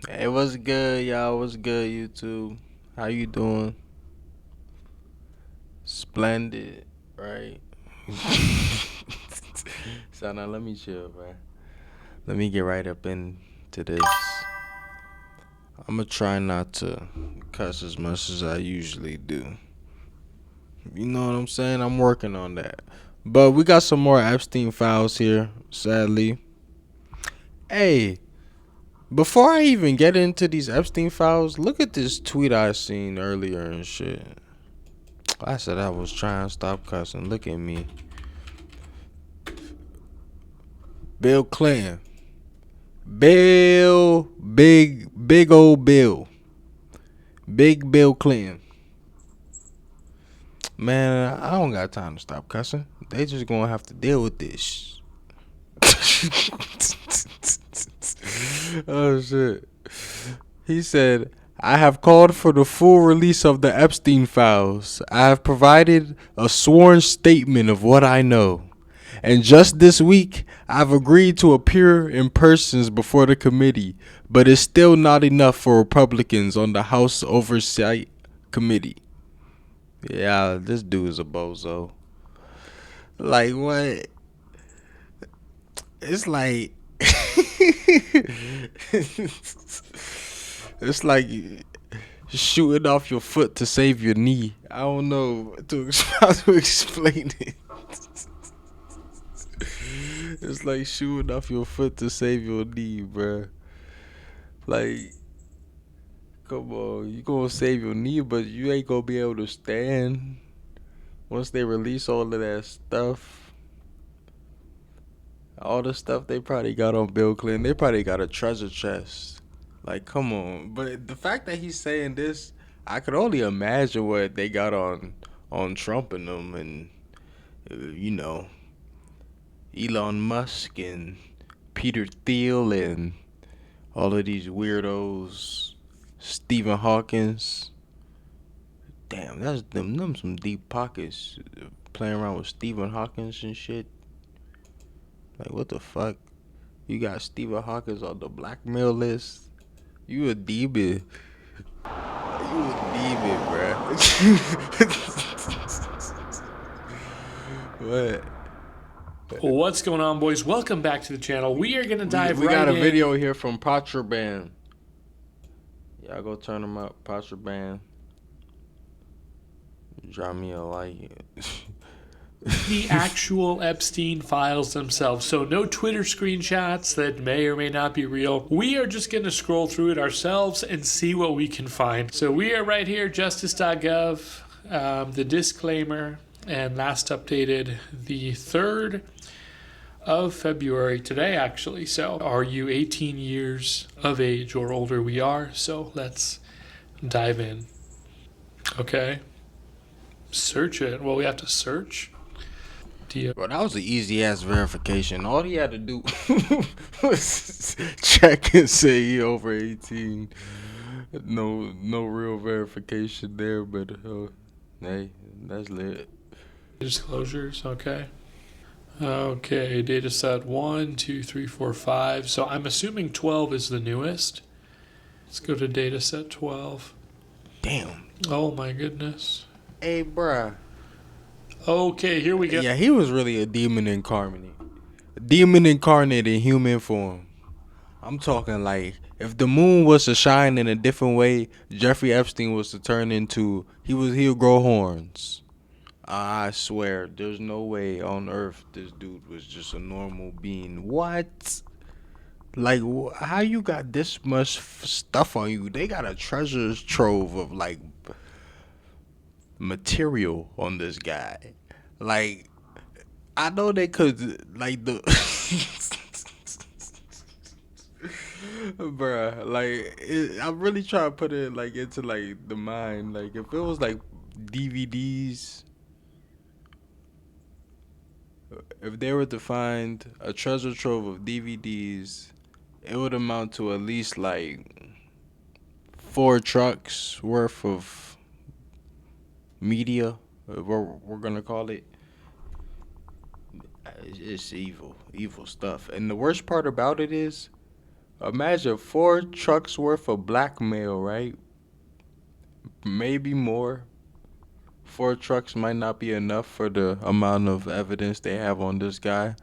Hey, what's good, y'all? What's good, YouTube? How you doing? Splendid, right? So now let me chill, bro. Let me get right up into this. I'm gonna try not to cuss as much as I usually do. You know what I'm saying? I'm working on that. But we got some more Epstein files here, sadly. Hey, before I even get into these Epstein files, look at this tweet I seen earlier and shit. I said I was trying to stop cussing. Look at me. Bill Clinton. Big old Bill. Big Bill Clinton. Man, I don't got time to stop cussing. They just gonna have to deal with this. Oh shit. He said, I have called for the full release of the Epstein files. I have provided a sworn statement of what I know. And just this week, I've agreed to appear in persons before the committee, but it's still not enough for Republicans on the House Oversight Committee. Yeah, this dude is a bozo. Like, what? It's like. It's like shooting off your foot to save your knee. I don't know how to explain it. It's like shooting off your foot to save your knee, bruh. Like, come on, you gonna save your knee, but you ain't gonna be able to stand once they release all of that stuff. All the stuff they probably got on Bill Clinton, they probably got a treasure chest. Like, come on. But the fact that he's saying this, I could only imagine what they got on Trump and them, and you know, Elon Musk and Peter Thiel and all of these weirdos, Stephen Hawkins. Damn, that's them some deep pockets. Playing around with Stephen Hawkins and shit. Like, what the fuck? You got Stephen Hawkins on the blackmail list. You a demon. You a demon, bruh. What? What's going on, boys? Welcome back to the channel. We are going to dive We right got a in. video here from Patra Band. Y'all go turn them up. Patra Band. Drop me a like. The actual Epstein files themselves. So no Twitter screenshots that may or may not be real. We are just going to scroll through it ourselves and see what we can find. So we are right here, justice.gov, the disclaimer, and last updated the 3rd of February today, actually. So are you 18 years of age or older? We are. So let's dive in. Okay. Search it. Well, we have to search. Bro, that was an easy ass verification. All he had to do was check and say he over 18. No real verification there, but hey, that's lit. Disclosures. Okay. Okay. Data set 1, 2, 3, 4, 5. So I'm assuming 12 is the newest. Let's go to data set 12. Damn. Oh my goodness. Hey, bruh. Okay, here we go. Yeah, he was really a demon incarnate. A demon incarnate in human form. I'm talking like if the moon was to shine in a different way, Jeffrey Epstein was to turn into he'll grow horns. I swear, there's no way on earth this dude was just a normal being. What? Like, how you got this much stuff on you? They got a treasure trove of like material on this guy. Like, I know they could like the bruh, like I'm really trying to put it like into like the mind. Like if it was like DVDs, if they were to find a treasure trove of DVDs, it would amount to at least like 4 trucks worth of media. We're gonna call it. It's evil stuff. And the worst part about it is Imagine 4 trucks worth of blackmail, right? Maybe more. 4 trucks might not be enough for the amount of evidence they have on this guy.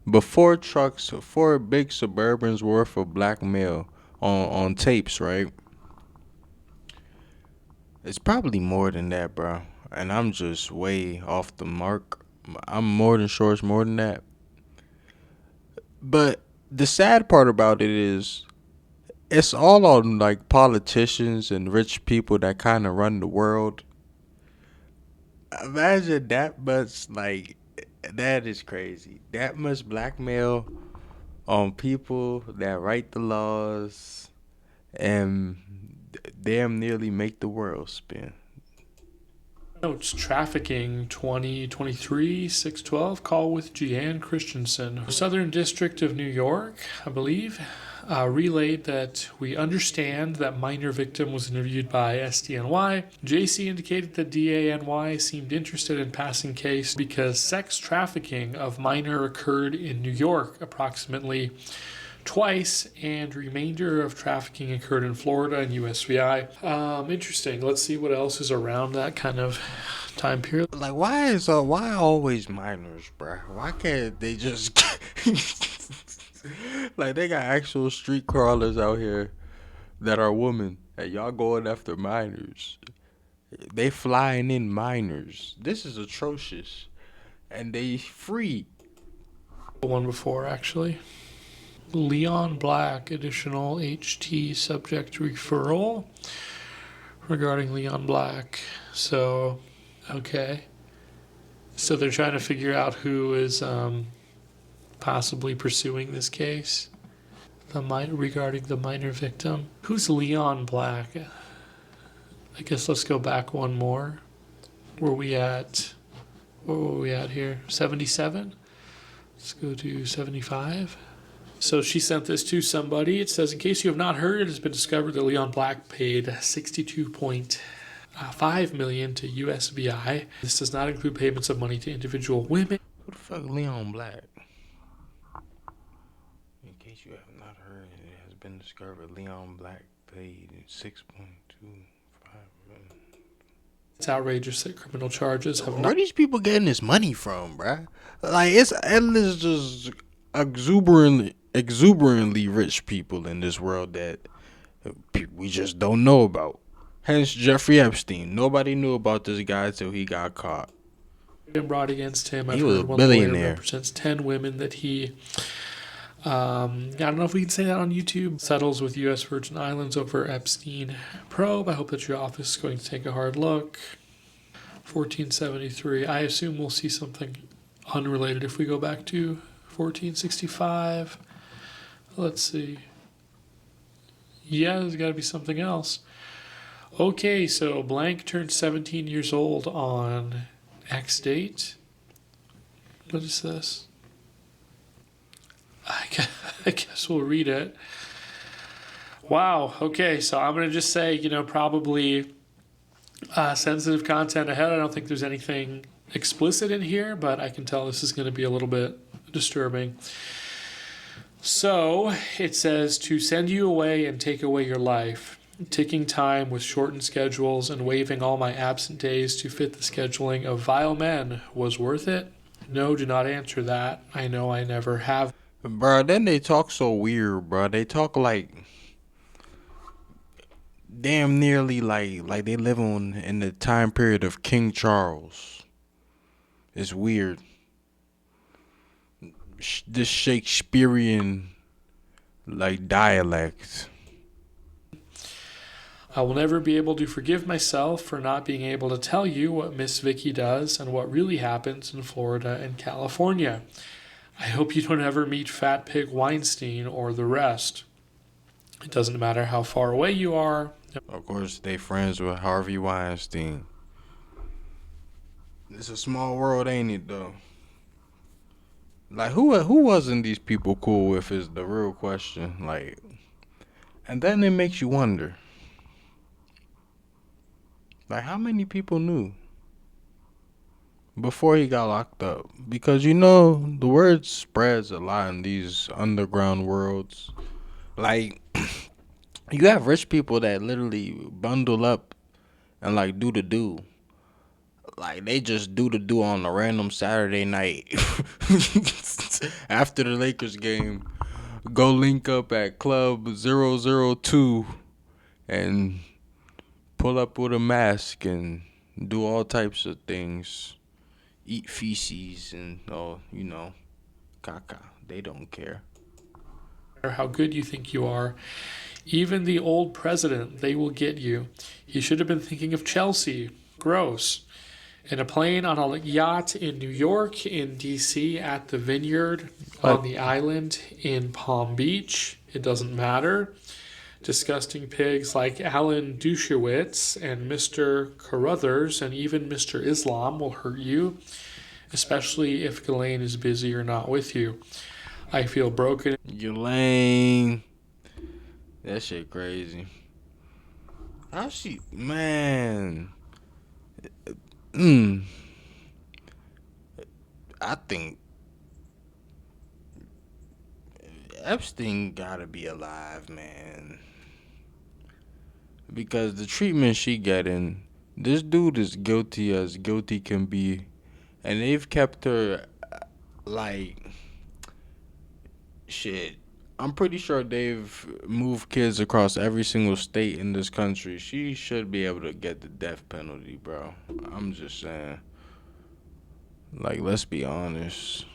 But 4 trucks, 4 big Suburbans worth of blackmail on tapes, right? It's probably more than that, bro. And I'm just way off the mark. I'm more than sure it's more than that. But the sad part about it is it's all on like politicians and rich people that kind of run the world. Imagine that much, like, that is crazy. That much blackmail on people that write the laws and damn nearly make the world spin. Notes trafficking 2023 612 call with Jeanne Christensen. Southern District of New York, I believe, relayed that we understand that minor victim was interviewed by SDNY. JC indicated that DANY seemed interested in passing case because sex trafficking of minor occurred in New York approximately twice, and remainder of trafficking occurred in Florida and USVI. Interesting. Let's see what else is around that kind of time period. Like, why always minors, bruh? Why can't they just like, they got actual street crawlers out here that are women, and y'all going after minors? They flying in minors. This is atrocious, and they free. The one before, actually. Leon Black, additional HT subject referral regarding Leon Black. So, okay. So they're trying to figure out who is possibly pursuing this case regarding the minor victim. Who's Leon Black? I guess let's go back one more. Where we at? Where were we at here? 77? Let's go to 75. So she sent this to somebody. It says, in case you have not heard, it has been discovered that Leon Black paid $62.5 million to USVI. This does not include payments of money to individual women. Who the fuck Leon Black? In case you have not heard, it has been discovered Leon Black paid 6.25 million. It's outrageous that criminal charges have Where not. these people getting this money from, bruh? Like, it's endless, just exuberantly rich people in this world that we just don't know about. Hence Jeffrey Epstein. Nobody knew about this guy till he got caught. Been brought against him. He was a billionaire. Represents 10 women that he. I don't know if we can say that on YouTube. Settles with U.S. Virgin Islands over Epstein probe. I hope that your office is going to take a hard look. 1473. I assume we'll see something unrelated if we go back to 1465. Let's see. Yeah, there's got to be something else. Okay, so blank turned 17 years old on X date. What is this? I guess we'll read it. Wow. Okay, so I'm going to just say, probably sensitive content ahead. I don't think there's anything explicit in here, but I can tell this is going to be a little bit disturbing. So it says to send you away and take away your life, ticking time with shortened schedules and waiving all my absent days to fit the scheduling of vile men was worth it? No, do not answer that. I know I never have. Bruh, then they talk so weird, bruh. They talk like damn nearly like they live in the time period of King Charles. It's weird. This Shakespearean like dialect. I will never be able to forgive myself for not being able to tell you what Miss Vicky does and what really happens in Florida and California. I hope you don't ever meet Fat Pig Weinstein or the rest. It doesn't matter how far away you are. Of course, they friends with Harvey Weinstein. It's a small world, ain't it, though? Like, who wasn't these people cool with is the real question. Like, and then it makes you wonder. Like, how many people knew before he got locked up? Because, the word spreads a lot in these underground worlds. Like, you have rich people that literally bundle up and like do the do. Like they just do the do on a random Saturday night after the Lakers game. Go link up at Club 002 and pull up with a mask and do all types of things. Eat feces and caca. They don't care. How good you think you are. Even the old president, they will get you. He should have been thinking of Chelsea. Gross. In a plane, on a yacht in New York, in DC, at the Vineyard, on the island in Palm Beach. It doesn't matter. Disgusting pigs like Alan Dershowitz and Mr. Carruthers and even Mr. Islam will hurt you, especially if Ghislaine is busy or not with you. I feel broken. Elaine. That shit crazy. How she, man. Mm, I think Epstein gotta be alive, man. Because the treatment she getting, this dude is guilty as guilty can be, and they've kept her like shit. I'm pretty sure they've moved kids across every single state in this country. She should be able to get the death penalty, bro. I'm just saying. Like, let's be honest.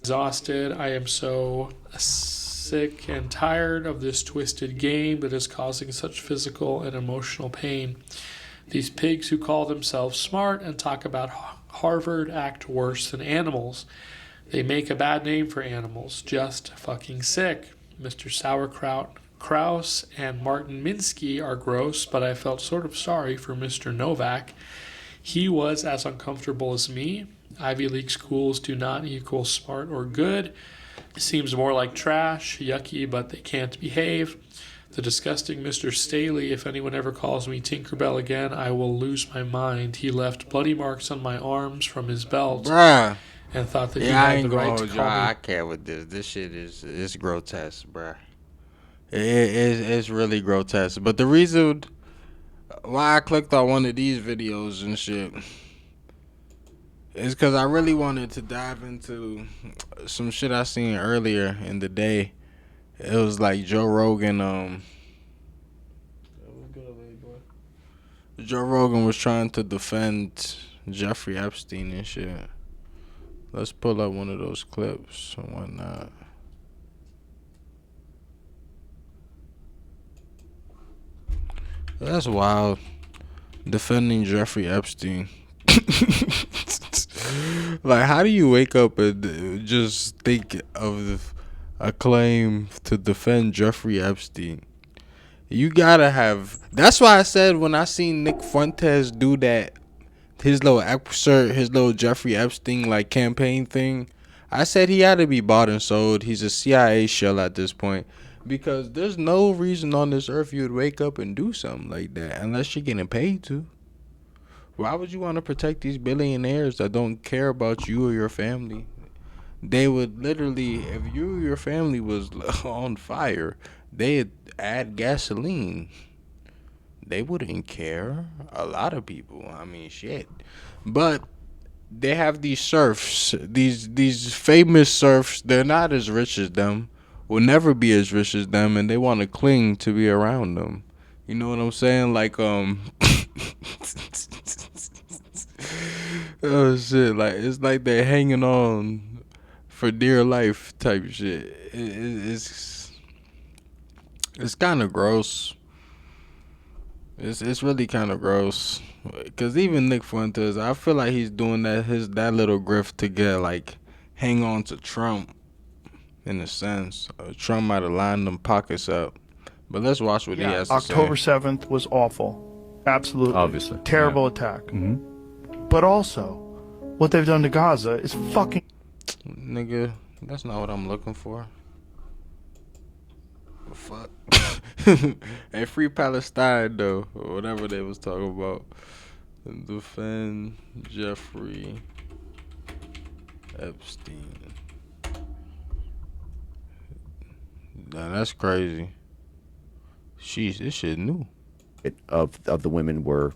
Exhausted. I am so sick and tired of this twisted game that is causing such physical and emotional pain. These pigs who call themselves smart and talk about Harvard act worse than animals. They make a bad name for animals. Just fucking sick. Mr. Sauerkraut Kraus and Martin Minsky are gross, but I felt sort of sorry for Mr. Novak. He was as uncomfortable as me. Ivy League schools do not equal smart or good. Seems more like trash, yucky, but they can't behave. The disgusting Mr. Staley, if anyone ever calls me Tinkerbell again, I will lose my mind. He left bloody marks on my arms from his belt. Bruh. And thought that he Yeah, I had ain't the gonna right to hold you. call me. I can't with this. This shit is grotesque, bruh. It's really grotesque. But the reason why I clicked on one of these videos and shit is because I really wanted to dive into some shit I seen earlier in the day. It was like Joe Rogan. Joe Rogan was trying to defend Jeffrey Epstein and shit. Let's pull up one of those clips and whatnot. That's wild. Defending Jeffrey Epstein. Like, how do you wake up and just think of a claim to defend Jeffrey Epstein? You gotta have. That's why I said when I seen Nick Fuentes do that, his little excerpt, his little Jeffrey Epstein like campaign thing, I said he had to be bought and sold. He's a CIA shell at this point. Because there's no reason on this earth you would wake up and do something like that unless you're getting paid to. Why would you want to protect these billionaires that don't care about you or your family? They would literally, if you or your family was on fire, they'd add gasoline. They wouldn't care. A lot of people. I mean, shit. But they have these serfs, these famous serfs. They're not as rich as them, will never be as rich as them, and they want to cling to be around them. You know what I'm saying? Like oh shit! Like it's like they're hanging on for dear life type shit. It's kind of gross. It's really kind of gross. Cause even Nick Fuentes, I feel like he's doing that little grift to get like hang on to Trump in a sense. Trump might have lined them pockets up. But let's watch what he has to say. October 7th was awful. Absolutely. Obviously. Terrible attack. But also, what they've done to Gaza is fucking... Nigga, that's not what I'm looking for. The fuck? Hey, free Palestine, though. Or whatever they was talking about. Defend Jeffrey Epstein. Nah, that's crazy. Sheesh, this shit new. of the women were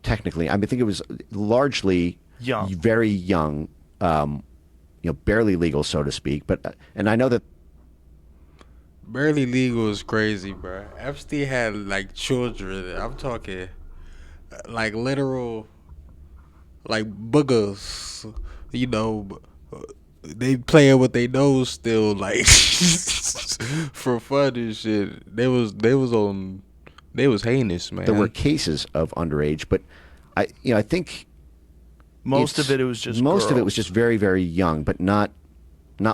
technically, I mean, I think it was largely Young. very young, barely legal, so to speak. But and I know that Barely legal is crazy, bro. Epstein had like children. I'm talking like literal, like boogers. You know, they playing with their nose still, like for fun and shit. They was heinous, there were man. cases of underage, but I think Most of it was just most of it was girls. just very, very young, but not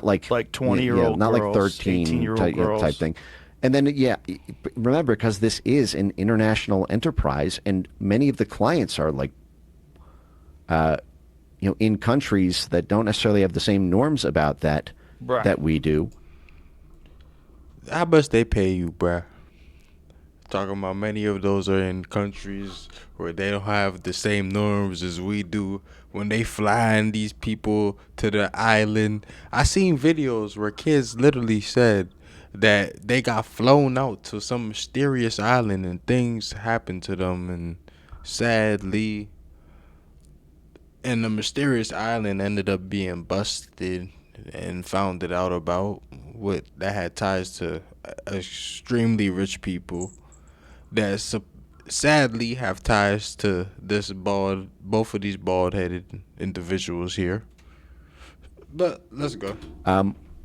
like 20-year-old not like girls, 13 18-year-old type, girls. type thing. And then remember, because this is an international enterprise, and many of the clients are like in countries that don't necessarily have the same norms about that Right. that we do. How much they pay you, bruh? Talking about many of those are in countries where they don't have the same norms as we do. When they flying these people to the island, I seen videos where kids literally said that they got flown out to some mysterious island and things happened to them, and sadly, and the mysterious island ended up being busted and found it out about what that had ties to extremely rich people that sadly have ties to both of these bald-headed individuals here. But let's go.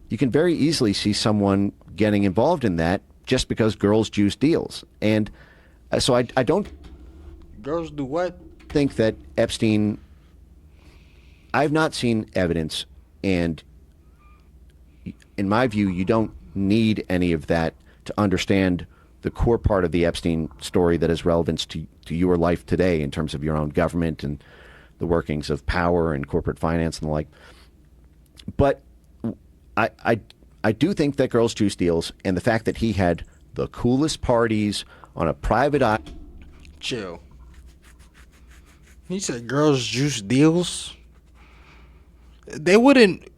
You can very easily see someone getting involved in that just because girls juice deals. And so I don't Girls do what? think that Epstein, I've not seen evidence, and in my view, you don't need any of that to understand the core part of the Epstein story that has relevance to your life today in terms of your own government and the workings of power and corporate finance and the like. But I do think that girls juice deals, and the fact that he had the coolest parties on a private island. Chill. He said girls juice deals. They wouldn't,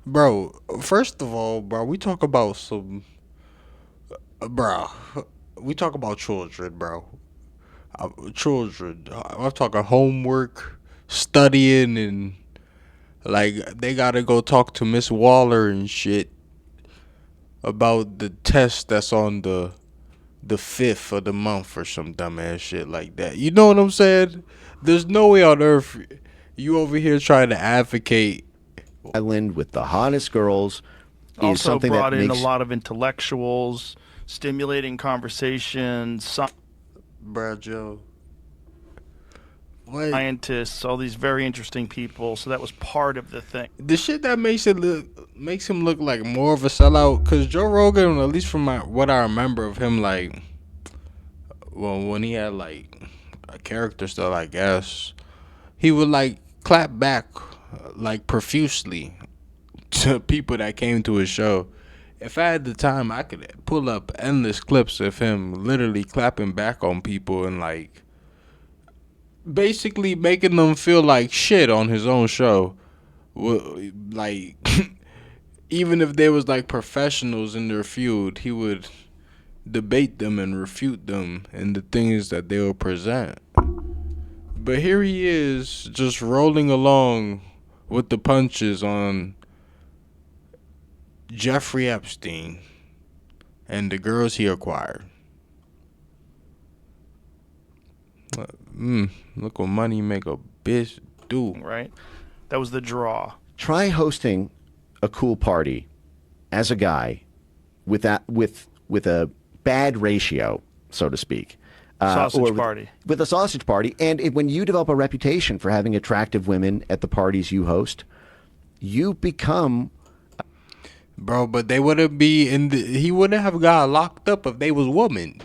bro. First of all, bro, we talk about some, bro. We talk about children, bro. Children. I'm talking homework, studying, and like they gotta go talk to Miss Waller and shit about the test that's on the 5th of the month or some dumbass shit like that. You know what I'm saying? There's no way on earth you over here trying to advocate. Island with the hottest girls is Also something brought that in makes a lot of intellectuals, stimulating conversations, Bruh, Joe. What? scientists, all these very interesting people. So that was part of the thing. The shit that makes him look like more of a sellout, cause Joe Rogan, at least from what I remember of him, like, well, when he had like a character still, I guess he would like clap back like profusely to people that came to his show. If I had the time, I could pull up endless clips of him literally clapping back on people and like basically making them feel like shit on his own show. Like even if they was like professionals in their field, he would debate them and refute them and the things that they will present. But here he is just rolling along with the punches on Jeffrey Epstein and the girls he acquired. Look what money make a bitch do. Right? That was the draw. try hosting a cool party as a guy with a bad ratio, so to speak. Sausage or party. With a sausage party. And when you develop a reputation for having attractive women at the parties you host, you become... Bro, but they wouldn't be he wouldn't have got locked up if they was women.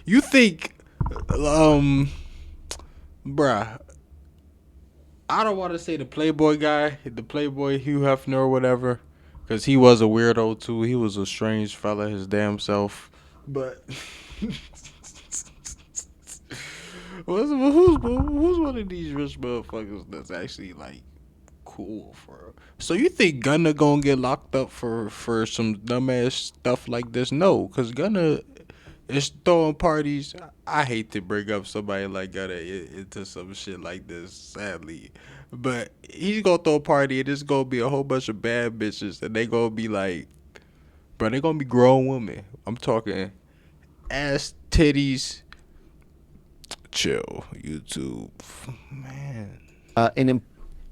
You think, bruh, I don't want to say the Playboy guy, the Playboy Hugh Hefner or whatever, because he was a weirdo too. He was a strange fella, his damn self. But who's one of these rich motherfuckers that's actually like cool for real. So you think Gunna gonna get locked up for some dumbass stuff like this? No, cause Gunna is throwing parties. I hate to bring up somebody like Gunna into some shit like this, sadly, but he's gonna throw a party and it's gonna be a whole bunch of bad bitches, and they gonna be like, bro, they gonna be grown women. I'm talking ass, titties. Chill, YouTube, man.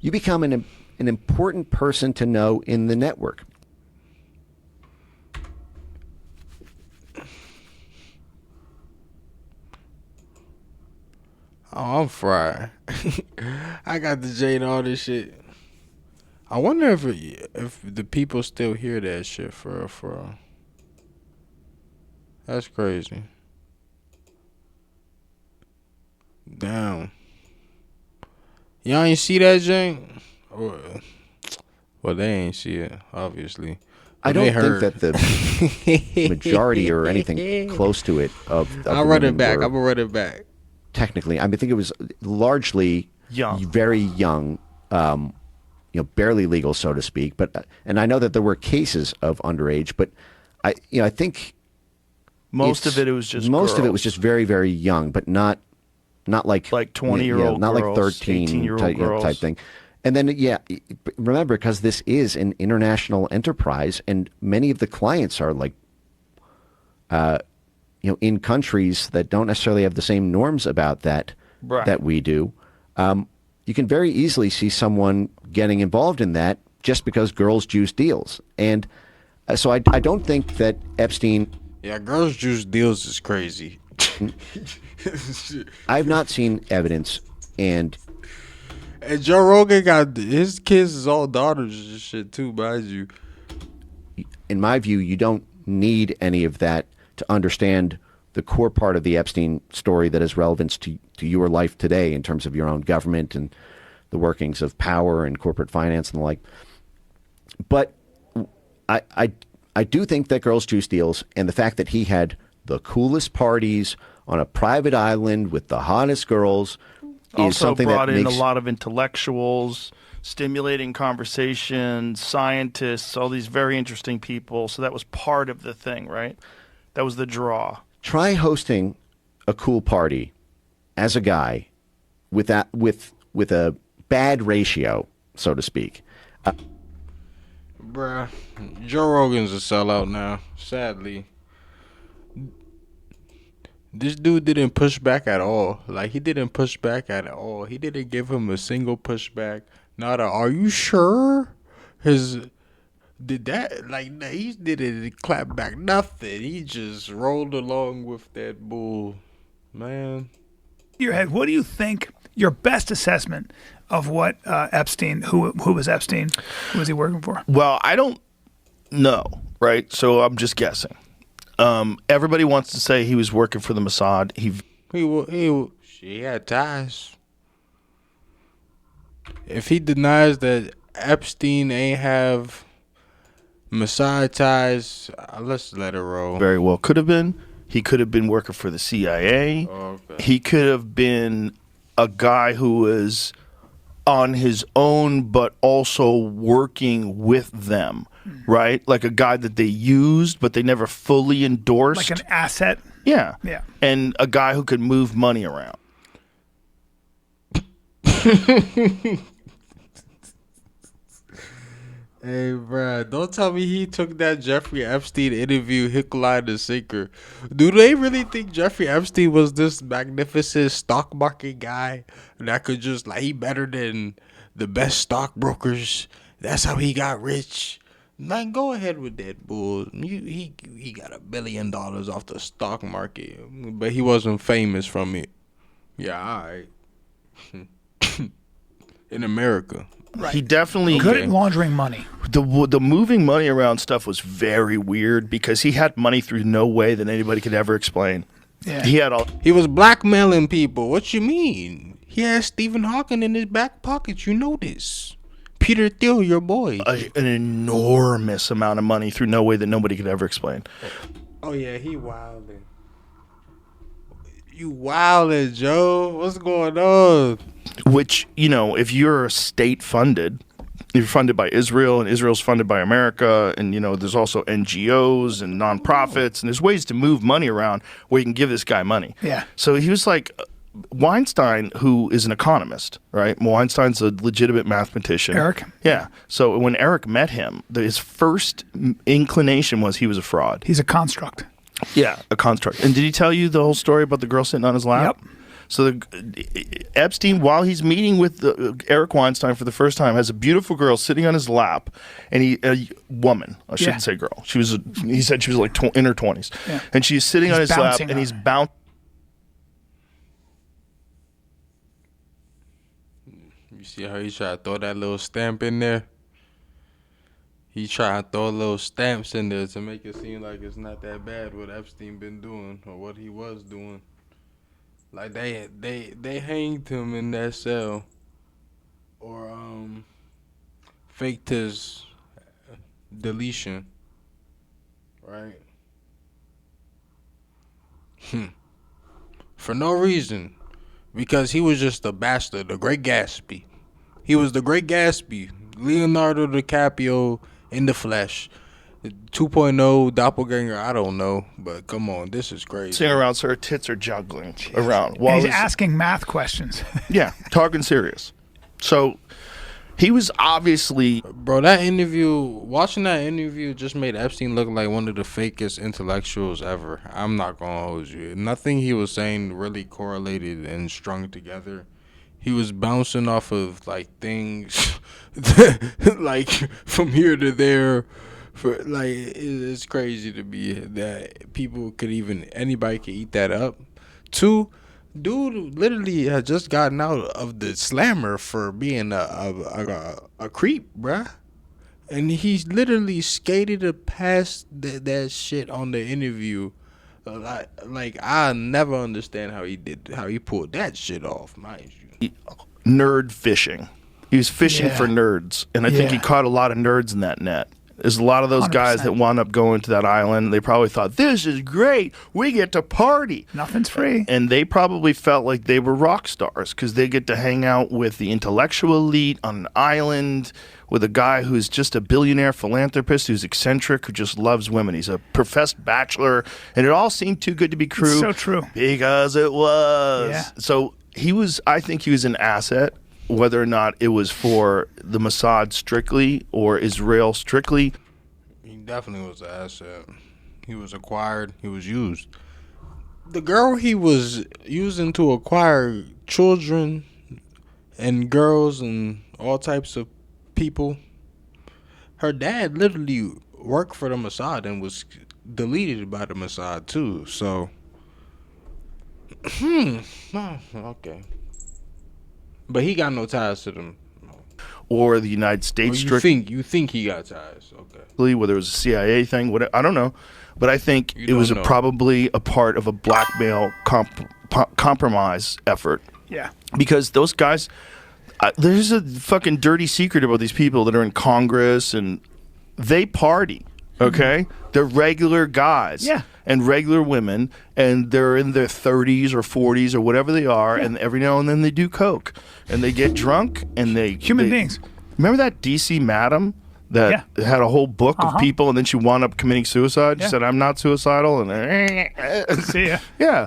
You become an important person to know in the network. Oh, I'm fried. I got the J and all this shit. I wonder if the people still hear that shit for real, for real. That's crazy. Damn. Y'all ain't see that, Jane? Well, they ain't see it, obviously. I But they don't think heard. that the majority or anything close to it of I'll the run it women back. were I'm gonna run it back. technically. I mean, I think it was largely Young. very young, barely legal, so to speak. But and I know that there were cases of underage, but I think Most of it was just most of it was girls. just very, very young, but not like 20-year-old not like girls, 13 18-year-old type, girls. type thing. And then remember, because this is an international enterprise, and many of the clients are like in countries that don't necessarily have the same norms about that Right. that we do. You can very easily see someone getting involved in that just because girls juice deals. And so I don't think that Epstein. Yeah, girls juice deals is crazy. I've not seen evidence, and Joe Rogan got his kids is all daughters and shit too, mind you. in my view, you don't need any of that to understand the core part of the Epstein story that is relevant to your life today in terms of your own government and the workings of power and corporate finance and the like. But I do think that girls juice deals, and the fact that he had the coolest parties on a private island with the hottest girls is Also something brought that in makes a lot of intellectuals, stimulating conversation, scientists, all these very interesting people. So that was part of the thing, right? That was the draw. try hosting a cool party as a guy with a bad ratio, so to speak. Bruh, Joe Rogan's a sellout now, sadly. This dude didn't push back at all. Like, he didn't push back at all. He didn't give him a single pushback. Not a, are you sure? Did that, like, he didn't clap back nothing. He just rolled along with that bull. Man. Your head, what do you think your best assessment of what Epstein, who was Epstein, who was he working for? Well, I don't know, right? So I'm just guessing. Everybody wants to say he was working for the Mossad. She had ties. If he denies that Epstein ain't have Mossad ties, let's let it roll. Very well could have been. He could have been working for the CIA. Okay. He could have been a guy who was on his own, but also working with them, right? Like a guy that they used, but they never fully endorsed. Like an asset? Yeah. Yeah. And a guy who could move money around. Hey, bruh, don't tell me he took that Jeffrey Epstein interview hook, line, and sinker. Do they really think Jeffrey Epstein was this magnificent stock market guy that could just, like, he better than the best stockbrokers? That's how he got rich. Like, go ahead with that bull. He got $1 billion off the stock market, but he wasn't famous from it. Yeah, all right. In America. Right. He definitely Good at laundering money. the moving money around stuff was very weird because he had money through no way that anybody could ever explain. Yeah. He had all He was blackmailing people. What you mean? He had Stephen Hawking in his back pocket. You know this. Peter Thiel, your boy. an enormous amount of money through no way that nobody could ever explain. Oh yeah, he wildin'. You wildin', Joe. What's going on? Which, if you're state funded, You're funded by Israel, and Israel's funded by America, and there's also NGOs and nonprofits, and there's ways to move money around where you can give this guy money. Yeah. So he was like Weinstein, who is an economist, right? Weinstein's a legitimate mathematician. Eric? Yeah. So when Eric met him, his first inclination was he was a fraud. He's a construct. Yeah, a construct. And did he tell you the whole story about the girl sitting on his lap? Yep. So Epstein, while he's meeting with Eric Weinstein for the first time, has a beautiful girl sitting on his lap, and a woman. I shouldn't say girl. He said she was like in her 20s, and she's sitting on his lap, and he's bound. You see how he tried to throw that little stamp in there? He tried to throw little stamps in there to make it seem like it's not that bad what Epstein been doing or what he was doing. Like they hanged him in that cell, or faked his deletion, right? For no reason, because he was just a bastard, the Great Gatsby. He was the Great Gatsby, Leonardo DiCaprio in the flesh. 2.0 doppelganger, I don't know, but come on, this is crazy. Sitting around, so her tits are juggling around. And he's asking math questions. Yeah, talking serious. So he was obviously... Bro, watching that interview just made Epstein look like one of the fakest intellectuals ever. I'm not going to hold you. Nothing he was saying really correlated and strung together. He was bouncing off of, like, things, like, from here to there. It's crazy to me that anybody could eat that up. Two, dude literally had just gotten out of the slammer for being a creep, bruh. And he literally skated past that shit on the interview. Like I never understand how he pulled that shit off, mind you. Nerd fishing. He was fishing for nerds, and I think he caught a lot of nerds in that net. There's a lot of those 100%. guys that wound up going to that island. They probably thought, this is great. We get to party. Nothing's free. And they probably felt like they were rock stars because they get to hang out with the intellectual elite on an island with a guy who's just a billionaire philanthropist who's eccentric, who just loves women. He's a professed bachelor. And it all seemed too good to be true. It's so true. Because it was. Yeah. So I think he was an asset. Whether or not it was for the Mossad strictly or Israel strictly. He definitely was an asset. He was acquired. He was used. The girl he was using to acquire children and girls and all types of people, her dad literally worked for the Mossad and was deleted by the Mossad too. So, okay. But he got no ties to them. Or the United States strictly. You think he got ties? Okay. Whether it was a CIA thing, I don't know. But I think it was probably a part of a blackmail compromise effort. Yeah. Because those guys, there's a fucking dirty secret about these people that are in Congress, and they party. Okay? They're regular guys. Yeah. And regular women, and they're in their 30s or 40s or whatever they are, and every now and then they do coke, and they get drunk, and Human beings. Remember that DC madam that had a whole book of people, and then she wound up committing suicide? She said, I'm not suicidal, and See ya. Yeah.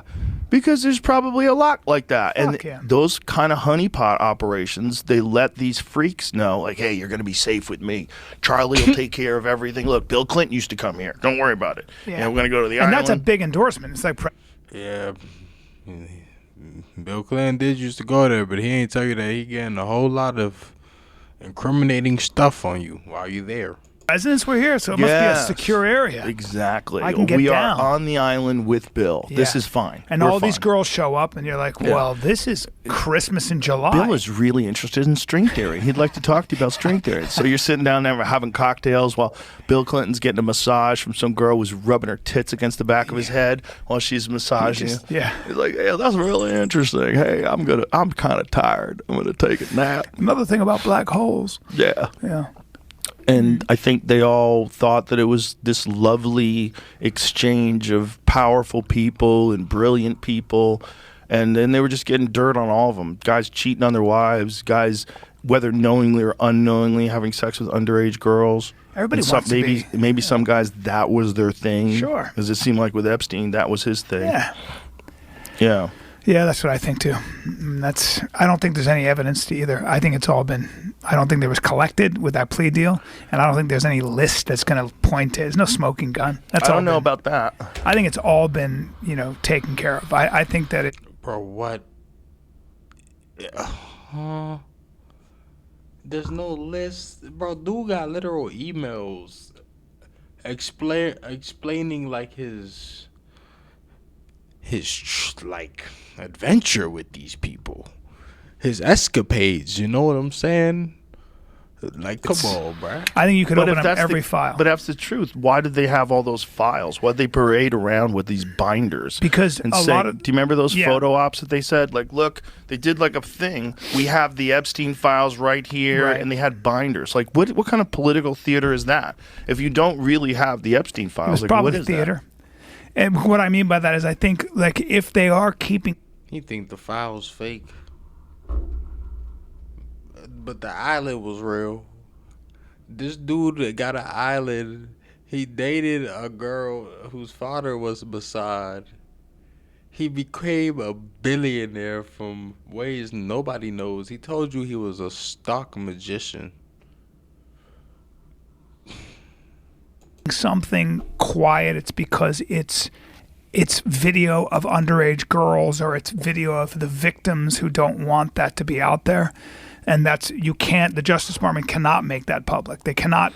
Because there's probably a lot like that. Fuck And those kind of honeypot operations, they let these freaks know, like, hey, you're going to be safe with me. Charlie will take care of everything. Look, Bill Clinton used to come here. Don't worry about it. Yeah. And we're going to go to the island. And that's a big endorsement. It's like... Yeah. Bill Clinton did used to go there, but he ain't tell you that he getting a whole lot of incriminating stuff on you while you're there. Residents were here, so it must be a secure area. Exactly. I can get we down. are on the island with Bill. Yeah. This is fine. And We're all these fine. girls show up, and you're like, well, this is Christmas in July. Bill is really interested in string theory. He'd like to talk to you about string theory. So you're sitting down there having cocktails while Bill Clinton's getting a massage from some girl who's rubbing her tits against the back of his head while she's massaging you. Yeah. He's like, yeah, that's really interesting. Hey, I'm kind of tired. I'm gonna take a nap. Another thing about black holes. Yeah. Yeah. And I think they all thought that it was this lovely exchange of powerful people and brilliant people. And then they were just getting dirt on all of them. Guys cheating on their wives, guys whether knowingly or unknowingly having sex with underage girls. Everybody And wants to be. Maybe some guys, that was their thing. Sure. Because it seemed like with Epstein, that was his thing. Yeah. Yeah. Yeah, that's what I think too. I don't think there's any evidence to either. I think it's all been. I don't think there was collected with that plea deal, and I don't think there's any list that's going to point to. There's no smoking gun. That's I all don't know been- about that. I think it's all been taken care of. I think that it. Bro, what? There's no list, bro. Dude got literal emails explaining like his like adventure with these people, his escapades. You know what I'm saying? Like, come on, bro. I think you could But open if up that's every the, file. But that's the truth. Why did they have all those files? Why did they parade around with these binders? Because and a say, lot of- do you remember those yeah. photo ops that they said? Like, look, they did like a thing. We have the Epstein files right here, Right. and they had binders. Like, what kind of political theater is that? If you don't really have the Epstein It files, was like, probably what is theater. And what I mean by that is I think like if they are keeping He think the file's fake, but the island was real. This dude that got an island, he dated a girl whose father was Mossad. He became a billionaire from ways nobody knows. He told you he was a stock magician. something quiet, it's because it's video of underage girls or it's video of the victims who don't want that to be out there. And the Justice Department cannot make that public. They cannot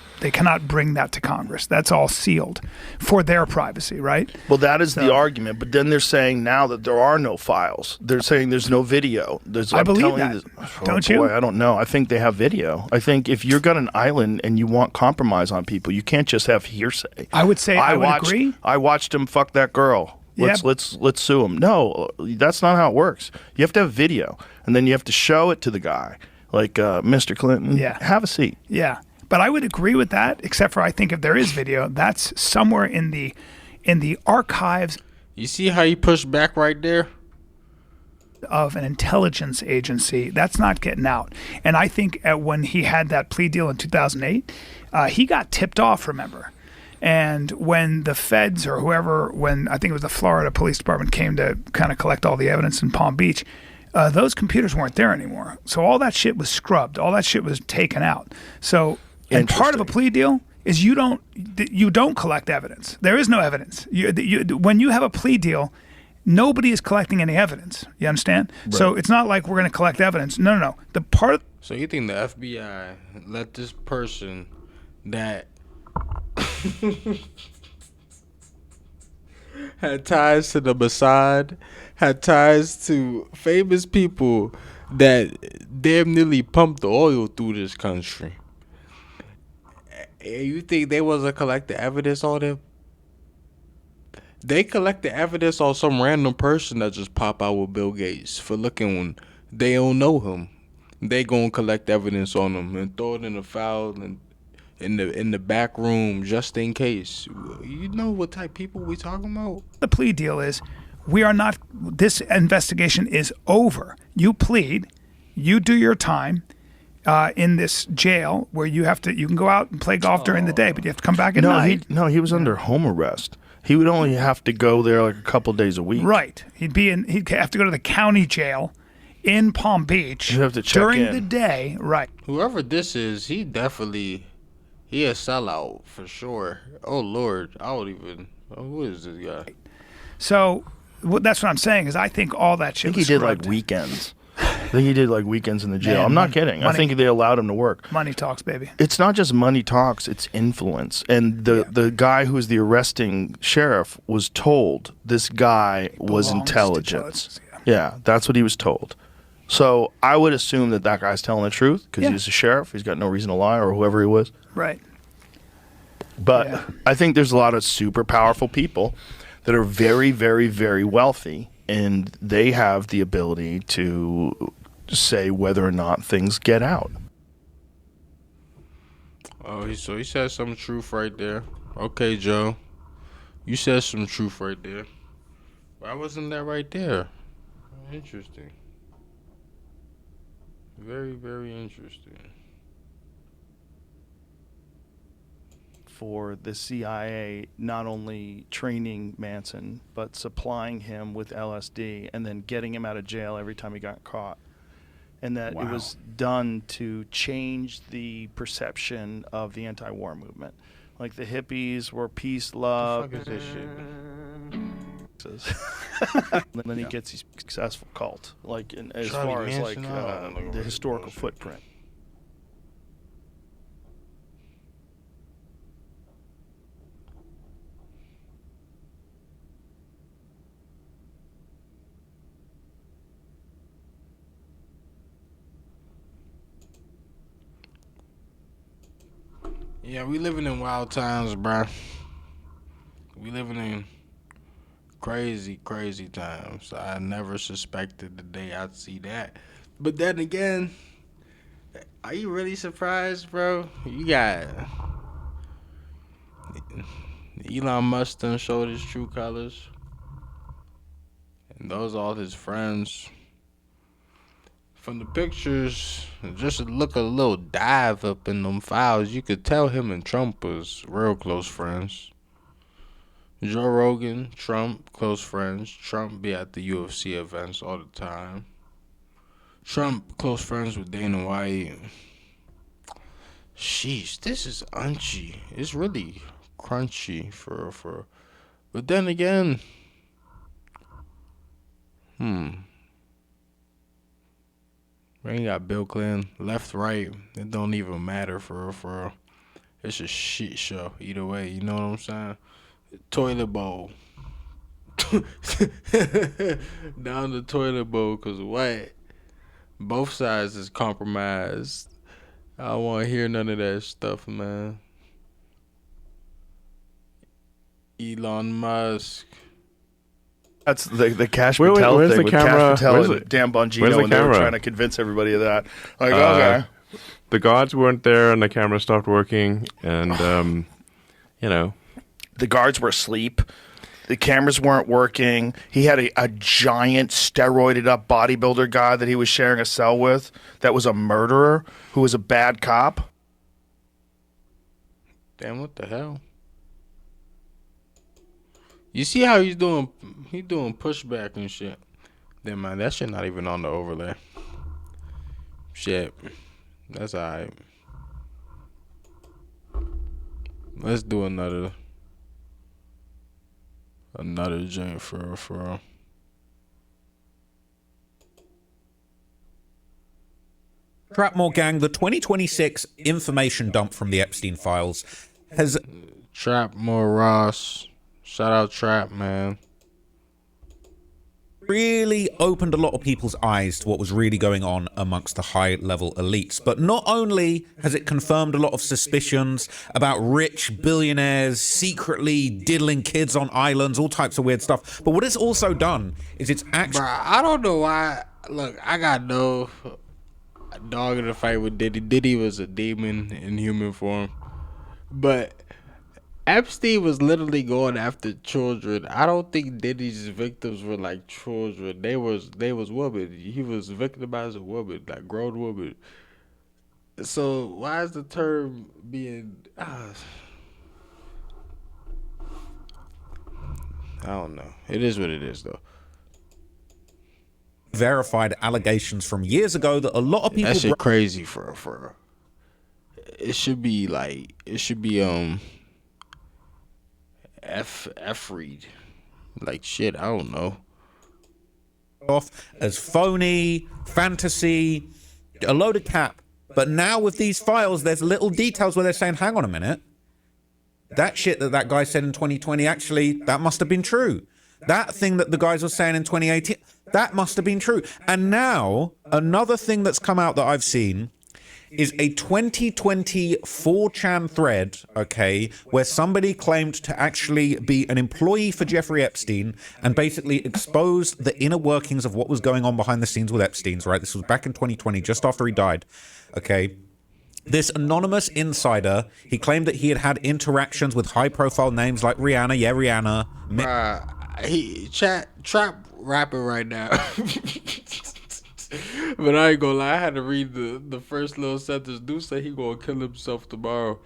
bring that to Congress. That's all sealed for their privacy, right? Well, that is the argument. But then they're saying now that there are no files. They're saying there's no video. I believe that. Don't you? I don't know. I think they have video. I think if you've got an island and you want compromise on people, you can't just have hearsay. I would say I would agree. I watched him fuck that girl. Let's sue him. No, that's not how it works. You have to have video, and then you have to show it to the guy. Like, Mr. Clinton, have a seat. Yeah, but I would agree with that, except for I think if there is video, that's somewhere in the archives You see how he pushed back right there? of an intelligence agency. That's not getting out. And I think when he had that plea deal in 2008, he got tipped off, remember? And when the feds or whoever, when I think it was the Florida Police Department came to kind of collect all the evidence in Palm Beach, those computers weren't there anymore. So all that shit was scrubbed. All that shit was taken out. So, and part of a plea deal is you don't collect evidence. There is no evidence. When you have a plea deal, nobody is collecting any evidence. You understand? Right. So it's not like we're going to collect evidence. No. The part. So you think the FBI let this person that had ties to the Mossad, had ties to famous people that damn nearly pumped the oil through this country, and you think they wasn't collecting evidence on them? They collect the evidence on some random person that just pop out with Bill Gates for looking when they don't know him. They gonna collect evidence on him and throw it in a file and in the back room just in case. You know what type of people we talking about? The plea deal is we are not. This investigation is over. You plead, you do your time in this jail where you can go out and play golf during the day, but you have to come back at night. He was under home arrest. He would only have to go there like a couple days a week. Right. He'd have to go to the county jail in Palm Beach You'd have to check during in. the day. Right. Whoever this is, he a sellout for sure. Oh Lord, who is this guy? So that's what I'm saying is I think all that I shit think was he did scrubbed. like weekends. I think he did like weekends in the jail. Man, I'm not kidding. I money- think they allowed him to work. Money talks, baby. It's not just money talks, it's influence. And the guy who's the arresting sheriff was told this guy was Belongs to intelligence. intelligence, Yeah, that's what he was told. So I would assume that guy's telling the truth because Yeah. he's a sheriff. He's got no reason to lie, or whoever he was. Right. But Yeah. I think there's a lot of super powerful people that are very, very, very wealthy, and they have the ability to say whether or not things get out. Oh, so he said some truth right there. Okay, Joe, you said some truth right there. Why wasn't that right there? Interesting. Very, very interesting. For the CIA not only training Manson, but supplying him with LSD and then getting him out of jail every time he got caught. And that it was done to change the perception of the anti-war movement. Like the hippies were peace, love. What the fuck is this shit? And then he gets his successful cult, like as Charlie far as like Manson, I don't know what the he's historical bullshit. footprint. Yeah, we living in wild times, bruh. We living in crazy, crazy times. I never suspected the day I'd see that. But then again, are you really surprised, bro? You got Elon Musk done showed his true colors. And those all his friends. From the pictures, just look a little dive up in them files, you could tell him and Trump was real close friends. Joe Rogan, Trump, close friends. Trump be at the UFC events all the time. Trump, close friends with Dana White. Sheesh, this is unchy. It's really crunchy for. But then again, we ain't got Bill Clinton left, right. It don't even matter for. It's a shit show either way. You know what I'm saying? Toilet bowl. Down the toilet bowl, cause what? Both sides is compromised. I don't want to hear none of that stuff, man. Elon Musk. That's the Cash Where's Patel thing the with camera? Cash Patel Where's and it? Dan Where's Bongino, the and they were camera? trying to convince everybody of that. Like, Uh, okay. The guards weren't there, and the camera stopped working, and The guards were asleep. The cameras weren't working. He had a giant steroided up bodybuilder guy that he was sharing a cell with that was a murderer who was a bad cop. Damn, what the hell? You see how he's doing? He doing pushback and shit. Then man, that shit not even on the overlay. Shit, that's alright. Let's do another joint for. Trapmore Gang, the 2026 information dump from the Epstein files has Trap more Ross. Shout out Trap, man. really opened a lot of people's eyes to what was really going on amongst the high-level elites. But not only has it confirmed a lot of suspicions about rich billionaires secretly diddling kids on islands, all types of weird stuff, but what it's also done is it's actually... Bruh, I don't know why. Look, I got no dog in the fight with Diddy. Diddy was a demon in human form. But Epstein was literally going after children. I don't think Diddy's victims were like children. They was women. He was victimized a woman, like grown woman. So why is the term being? I don't know. It is what it is, though. verified allegations from years ago that a lot of people... That shit crazy for. It should be F read. Like shit, I don't know. off as phony, fantasy, a load of cap. But now with these files, there's little details where they're saying, hang on a minute. That shit that guy said in 2020, actually, that must have been true. That thing that the guys were saying in 2018, that must have been true. And now, another thing that's come out that I've seen is a 2020 4chan thread, okay, where somebody claimed to actually be an employee for Jeffrey Epstein and basically exposed the inner workings of what was going on behind the scenes with Epstein's, right? This was back in 2020, just after he died, okay? This anonymous insider, he claimed that he had had interactions with high-profile names like Rihanna, yeah, Rihanna. He trap rapping right now. But I ain't gonna lie, I had to read the first little sentence. Dude said he gonna kill himself tomorrow.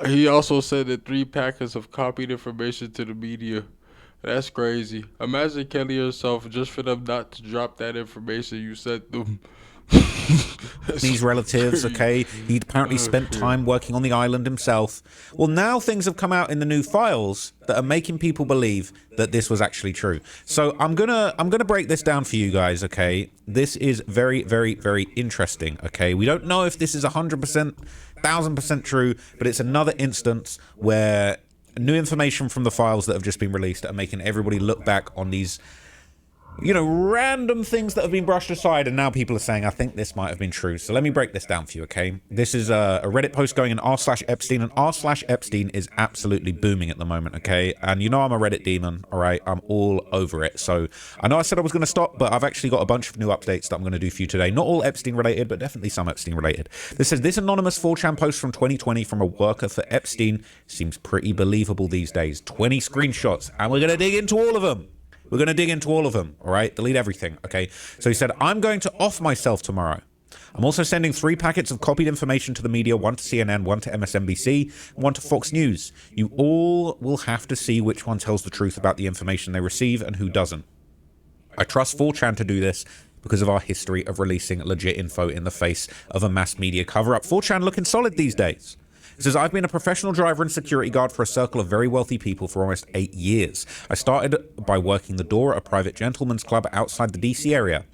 He also said that 3 packets of copied information to the media. That's crazy. Imagine killing yourself just for them not to drop that information you sent them. These relatives, okay? He'd apparently spent time working on the island himself. Well, now things have come out in the new files that are making people believe that this was actually true. So I'm gonna break this down for you guys, okay? This is very, very, very interesting, okay? We don't know if this is 100%, 1000% true, but it's another instance where new information from the files that have just been released are making everybody look back on these, you know, random things that have been brushed aside, and now people are saying, I think this might have been true. So let me break this down for you, okay? This is a Reddit post going in r/Epstein, and r/Epstein is absolutely booming at the moment, okay? And you know I'm a Reddit demon, all right? I'm all over it. So I know I said I was going to stop, but I've actually got a bunch of new updates that I'm going to do for you today. Not all Epstein related, but definitely some Epstein related. This says, this anonymous 4chan post from 2020 from a worker for Epstein seems pretty believable these days. 20 screenshots, and we're going to dig into all of them. We're going to dig into all of them, all right? Delete everything, okay? So he said, I'm going to off myself tomorrow. I'm also sending 3 packets of copied information to the media, 1 to CNN, 1 to MSNBC, and 1 to Fox News. You all will have to see which one tells the truth about the information they receive and who doesn't. I trust 4chan to do this because of our history of releasing legit info in the face of a mass media cover-up. 4chan looking solid these days. It says, I've been a professional driver and security guard for a circle of very wealthy people for almost 8 years. I started by working the door at a private gentleman's club outside the DC area.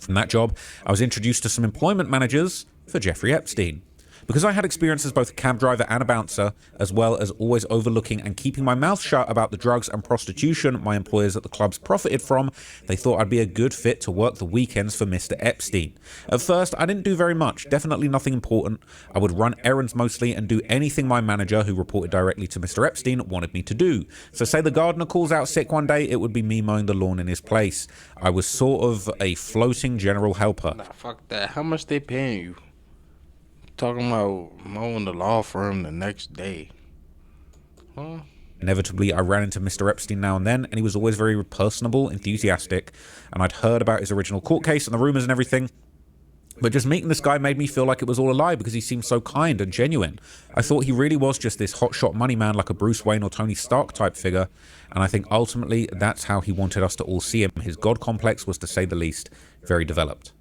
From that job, I was introduced to some employment managers for Jeffrey Epstein. Because I had experience as both a cab driver and a bouncer, as well as always overlooking and keeping my mouth shut about the drugs and prostitution my employers at the clubs profited from, they thought I'd be a good fit to work the weekends for Mr. Epstein. At first, I didn't do very much, definitely nothing important. I would run errands mostly and do anything my manager, who reported directly to Mr. Epstein, wanted me to do. So say the gardener calls out sick one day, it would be me mowing the lawn in his place. I was sort of a floating general helper. Nah, fuck that. How much they paying you? Talking about mowing the law firm the next day. Huh? Inevitably, I ran into Mr. Epstein now and then, and he was always very personable, enthusiastic, and I'd heard about his original court case and the rumors and everything. But just meeting this guy made me feel like it was all a lie because he seemed so kind and genuine. I thought he really was just this hotshot money man like a Bruce Wayne or Tony Stark type figure, and I think ultimately that's how he wanted us to all see him. His God complex was, to say the least, very developed.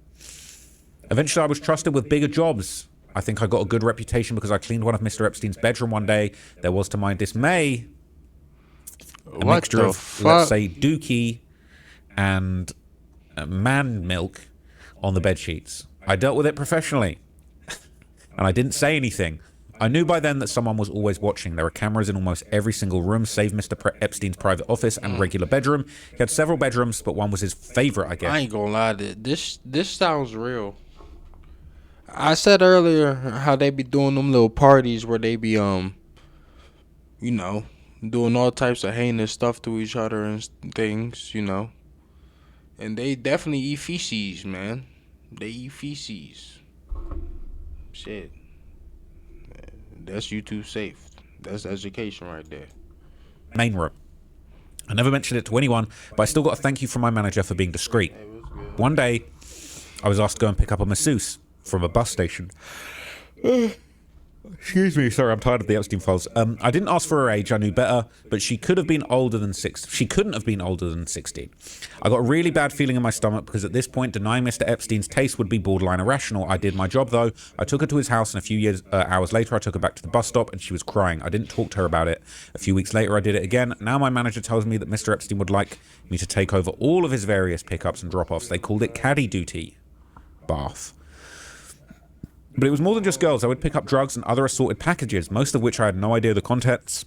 Eventually, I was trusted with bigger jobs. I think I got a good reputation because I cleaned one of Mr. Epstein's bedroom one day. There was, to my dismay, a mixture of, let's say, dookie and man milk on the bed sheets. I dealt with it professionally, and I didn't say anything. I knew by then that someone was always watching. There were cameras in almost every single room, save Mr. Epstein's private office and regular bedroom. He had several bedrooms, but one was his favorite, I guess. I ain't gonna lie, this sounds real. I said earlier how they be doing them little parties where they be you know, doing all types of heinous stuff to each other and things, you know. And they definitely eat feces, man. They eat feces. Shit. That's YouTube safe. That's education right there. Main room. I never mentioned it to anyone, but I still got a thank you from my manager for being discreet. One day, I was asked to go and pick up a masseuse from a bus station. Excuse me, sorry, I'm tired of the Epstein files. I didn't ask for her age, I knew better, but she could have been older than She couldn't have been older than 16. I got a really bad feeling in my stomach because at this point, denying Mr. Epstein's taste would be borderline irrational. I did my job though. I took her to his house, and a few hours later, I took her back to the bus stop, and she was crying. I didn't talk to her about it. A few weeks later, I did it again. Now my manager tells me that Mr. Epstein would like me to take over all of his various pickups and drop-offs. They called it caddy duty. Bath. But it was more than just girls. I would pick up drugs and other assorted packages, most of which I had no idea the contents,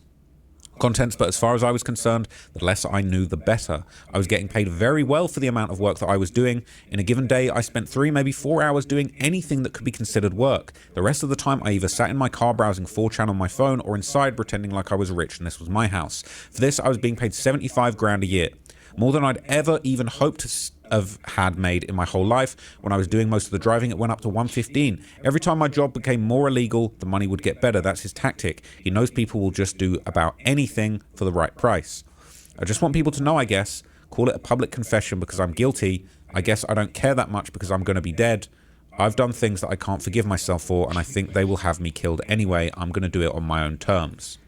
but as far as I was concerned, the less I knew, the better. I was getting paid very well for the amount of work that I was doing. In a given day, I spent 3, maybe 4 hours doing anything that could be considered work. The rest of the time, I either sat in my car browsing 4chan on my phone or inside pretending like I was rich and this was my house. For this, I was being paid 75 grand a year. More than I'd ever even hoped to have had made in my whole life. When I was doing most of the driving, it went up to 115. Every time my job became more illegal, the money would get better. That's his tactic. He knows people will just do about anything for the right price. I just want people to know, I guess. Call it a public confession because I'm guilty. I guess I don't care that much because I'm going to be dead. I've done things that I can't forgive myself for, and I think they will have me killed anyway. I'm going to do it on my own terms.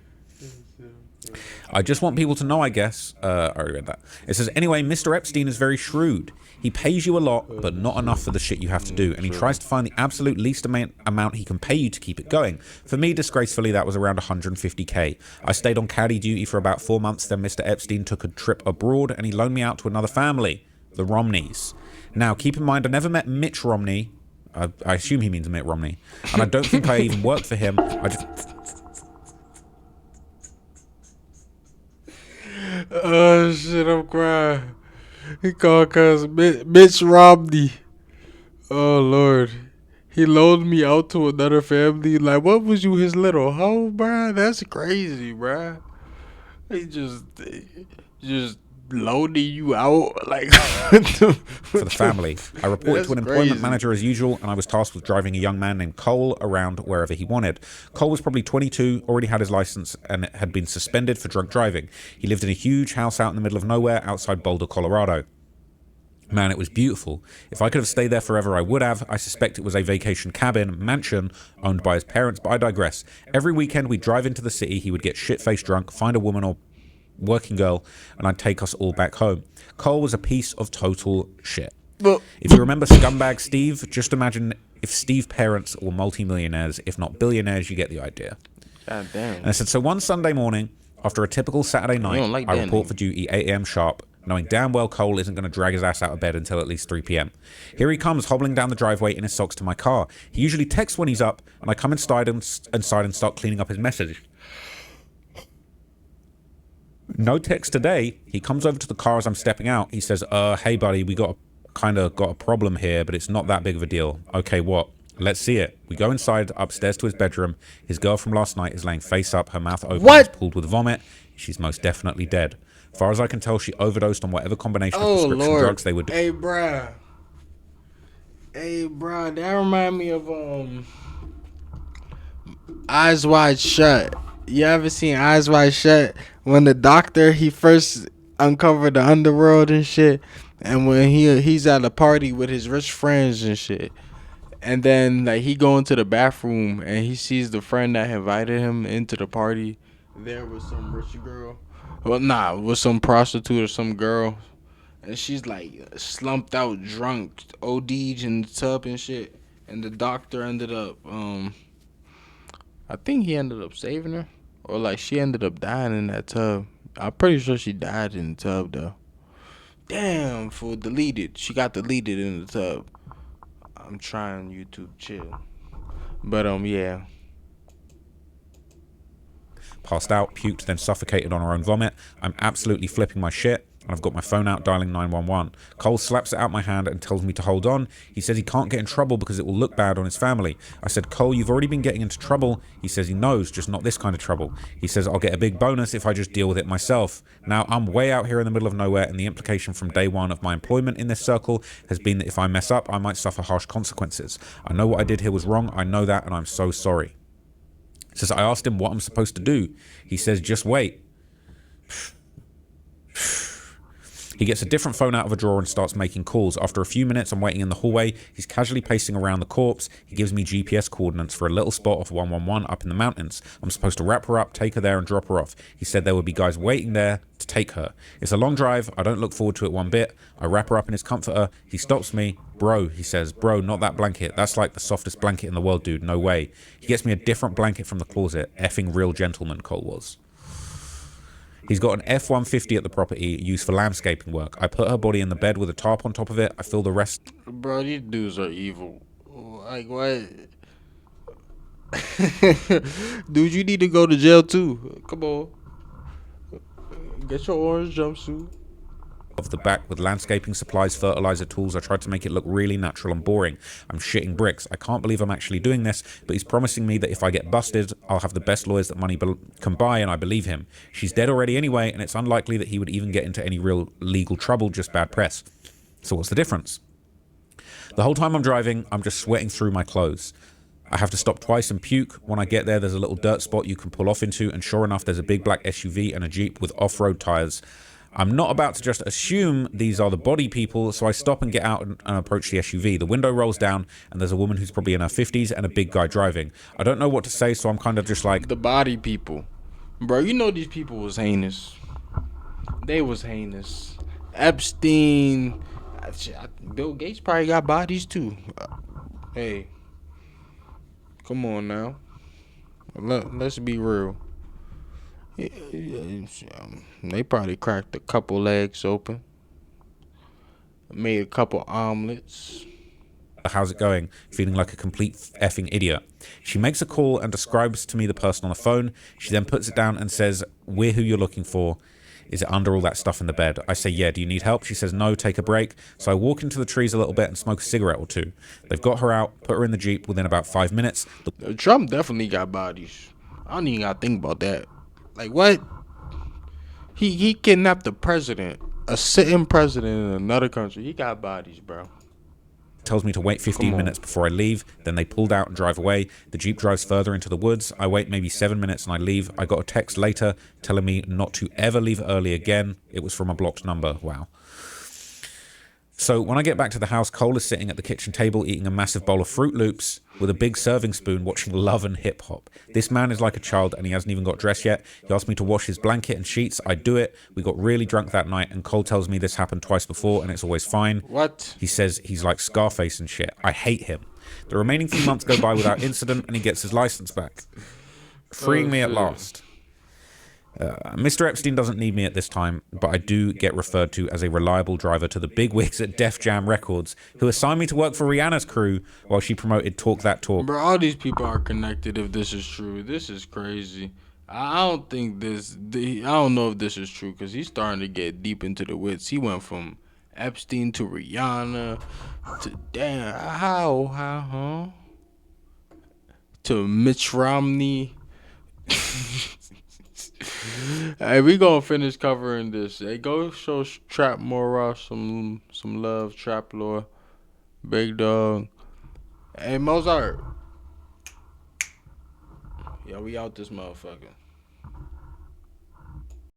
I just want people to know, I guess. I already read that. It says, anyway, Mr. Epstein is very shrewd. He pays you a lot, but not enough for the shit you have to do, and he tries to find the absolute least amount he can pay you to keep it going. For me, disgracefully, that was around 150k. I stayed on caddy duty for about 4 months, then Mr. Epstein took a trip abroad, and he loaned me out to another family, the Romneys. Now, keep in mind, I never met Mitch Romney. I assume he means Mitt Romney. And I don't think I even worked for him. I just... Oh shit, I'm crying. He called cuz Mitch Romney. Oh Lord. He loaned me out to another family. Like, what was you, his little hoe, bruh? That's crazy, bruh. He just loaning you out like for the family. I reported That's to an employment crazy. manager as usual, and I was tasked with driving a young man named Cole around wherever he wanted. Cole was probably 22, already had his license, and had been suspended for drunk driving. He lived in a huge house out in the middle of nowhere outside Boulder, Colorado. Man, it was beautiful. If I could have stayed there forever, I would have. I suspect it was a vacation cabin, mansion, owned by his parents, but I digress. Every weekend we'd drive into the city, he would get shit-faced drunk, find a woman or working girl, and I'd take us all back home. Cole was a piece of total shit. If you remember Scumbag Steve, just imagine if Steve's parents were multimillionaires, if not billionaires. You get the idea. God damn. And I said, so one Sunday morning, after a typical Saturday night, don't like I that report name. for duty 8 a.m. sharp, knowing damn well Cole isn't going to drag his ass out of bed until at least 3 p.m. Here he comes, hobbling down the driveway in his socks to my car. He usually texts when he's up, and I come inside and start cleaning up his message. No text today. He comes over to the car as I'm stepping out. He says, hey buddy, we got a problem here, but it's not that big of a deal. Okay, what? Let's see it. We go inside, upstairs to his bedroom. His girl from last night is laying face up, her mouth open, What? pulled with vomit. She's most definitely dead. Far as I can tell, she overdosed on whatever combination of Oh prescription Lord. drugs they would do. Hey bruh. That remind me of Eyes Wide Shut. You ever seen Eyes Wide Shut? When the doctor, he first uncovered the underworld and shit, and when he's at a party with his rich friends and shit, and then like he go into the bathroom and he sees the friend that invited him into the party there with some rich girl. Well, nah, with some prostitute or some girl, and she's like slumped out, drunk, OD'd in the tub and shit. And the doctor ended up, I think he ended up saving her, or like she ended up dying in that tub. I'm pretty sure she died in the tub though. Damn, fool, deleted. She got deleted in the tub. I'm trying YouTube chill, but yeah. Passed out, puked, then suffocated on her own vomit. I'm absolutely flipping my shit, and I've got my phone out dialing 911. Cole slaps it out my hand and tells me to hold on. He says he can't get in trouble because it will look bad on his family. I said, Cole, you've already been getting into trouble. He says he knows, just not this kind of trouble. He says I'll get a big bonus if I just deal with it myself. Now, I'm way out here in the middle of nowhere, and the implication from day one of my employment in this circle has been that if I mess up, I might suffer harsh consequences. I know what I did here was wrong. I know that, and I'm so sorry. He says, I asked him what I'm supposed to do. He says, just wait. He gets a different phone out of a drawer and starts making calls. After a few minutes, I'm waiting in the hallway. He's casually pacing around the corpse. He gives me GPS coordinates for a little spot off 111 up in the mountains. I'm supposed to wrap her up, take her there, and drop her off. He said there would be guys waiting there to take her. It's a long drive. I don't look forward to it one bit. I wrap her up in his comforter. He stops me. Bro, he says, bro, not that blanket. That's like the softest blanket in the world, dude. No way. He gets me a different blanket from the closet. Effing real gentleman, Cole was. He's got an F-150 at the property used for landscaping work. I put her body in the bed with a tarp on top of it. I fill the rest. Bro, these dudes are evil. Like, what? Dude, you need to go to jail too. Come on. Get your orange jumpsuit. Of the back with landscaping supplies, fertilizer tools. I tried to make it look really natural and boring. I'm shitting bricks. I can't believe I'm actually doing this, but he's promising me that if I get busted, I'll have the best lawyers that money can buy, and I believe him. She's dead already anyway, and it's unlikely that he would even get into any real legal trouble, just bad press. So what's the difference? The whole time I'm driving, I'm just sweating through my clothes. I have to stop twice and puke. When I get there, there's a little dirt spot you can pull off into, and sure enough, there's a big black SUV and a Jeep with off-road tires. I'm not about to just assume these are the body people, so I stop and get out and approach the SUV. The window rolls down, and there's a woman who's probably in her 50s and a big guy driving. I don't know what to say, so I'm kind of just like... The body people. Bro, you know these people was heinous. They was heinous. Epstein. Bill Gates probably got bodies too. Hey. Come on now. Let's be real. They probably cracked a couple legs open. Made a couple omelets. How's it going? Feeling like a complete effing idiot. She makes a call and describes to me the person on the phone. She then puts it down and says, "We're who you're looking for. Is it under all that stuff in the bed?" I say, "Yeah, do you need help?" She says, "No, take a break." So I walk into the trees a little bit and smoke a cigarette or two. They've got her out, put her in the Jeep within about 5 minutes. Trump definitely got bodies. I don't even gotta think about that. Like, what? He kidnapped the president, a sitting president in another country. He got bodies, bro. Tells me to wait 15 minutes before I leave. Then they pulled out and drive away. The Jeep drives further into the woods. I wait maybe 7 minutes and I leave. I got a text later telling me not to ever leave early again. It was from a blocked number. Wow. So when I get back to the house, Cole is sitting at the kitchen table eating a massive bowl of Fruit Loops with a big serving spoon watching Love and Hip Hop. This man is like a child and he hasn't even got dressed yet. He asked me to wash his blanket and sheets. I do it. We got really drunk that night and Cole tells me this happened twice before and it's always fine. What? He says he's like Scarface and shit. I hate him. The remaining few months go by without incident and he gets his license back. Freeing me at last. Mr. Epstein doesn't need me at this time, but I do get referred to as a reliable driver to the bigwigs at Def Jam Records, who assigned me to work for Rihanna's crew while she promoted Talk That Talk. Bro, all these people are connected if this is true. This is crazy. I don't think this... I don't know if this is true, because he's starting to get deep into the wits. He went from Epstein to Rihanna to... Damn, huh? To Mitch Romney. Hey, we gonna finish covering this. Hey, go show Trap More some love, Trap Lore, Big Dog. Hey, Mozart. Yeah, we out this motherfucker.